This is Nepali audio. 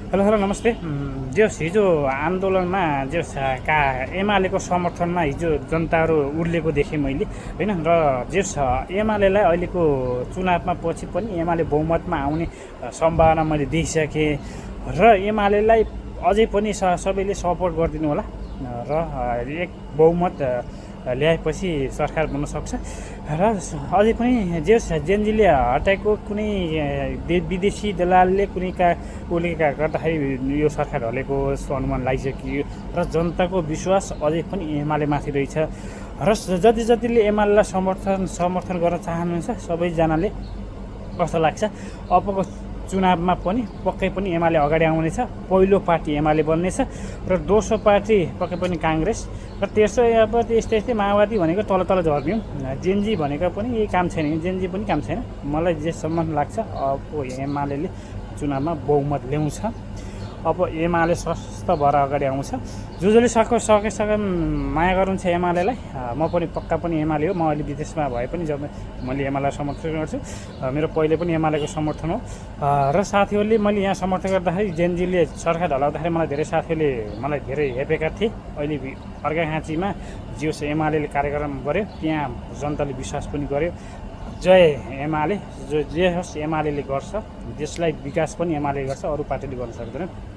हेलो हेलो नमस्ते। जस हिजो आन्दोलनमा जस का एमालेको समर्थनमा हिजो जनताहरू उर्लेको देखेँ मैले होइन। र जस एमालेलाई अहिलेको चुनावमा पछि पनि एमाले बहुमतमा आउने सम्भावना मैले देखिसकेँ र एमालेलाई अझै पनि सबैले सपोर्ट गरिदिनु होला र एक बहुमत ल्याएपछि सरकार बन्न सक्छ। र अझै पनि जस जेनजीले हटाएको कुनै विदेशी दलालले कुनै उसले गर्दाखेरि यो सरकार हलेको जस्तो अनुमान लागिसक्यो र जनताको विश्वास अझै पनि एमालेमाथि रहेछ। र जतिले एमालेलाई समर्थन गर्न चाहनुहुन्छ सबैजनाले कस्तो लाग्छ अबको चुनावमा पनि पक्कै पनि एमाले अगाडि आउनेछ। पहिलो पार्टी एमाले बन्नेछ र दोस्रो पार्टी पक्कै पनि काङ्ग्रेस र तेस्रो अब यस्तै माओवादी भनेको तल झर्ने हो। जेनजी भनेको पनि यही काम छैन, जेनजी पनि काम छैन। मलाई जेसम्म लाग्छ अब एमाले चुनावमा बहुमत ल्याउँछ। अब एमाले स्वस्थ भएर अगाडि आउँछ। जसले सकेसम्म माया गर्नुहुन्छ एमालेलाई। म पनि पक्का पनि एमाले हो। म अहिले विदेशमा भए पनि जब मैले एमालेलाई समर्थन गर्छु। मेरो पहिले पनि एमालेको समर्थन हो। र साथीहरूले मैले यहाँ समर्थन गर्दाखेरि जेनजीले सरकार ढलाउँदाखेरि मलाई धेरै साथीहरूले मलाई धेरै हेपेका थिए। अहिले अर्घाखाँचीमा जियोस् एमाले कार्यक्रम गर्यो, त्यहाँ जनताले विश्वास पनि गर्यो। जय एमाले, जे होस् एमाले गर्छ। देशलाई विकास पनि एमाले गर्छ, अरू पार्टीले गर्न सक्दैन।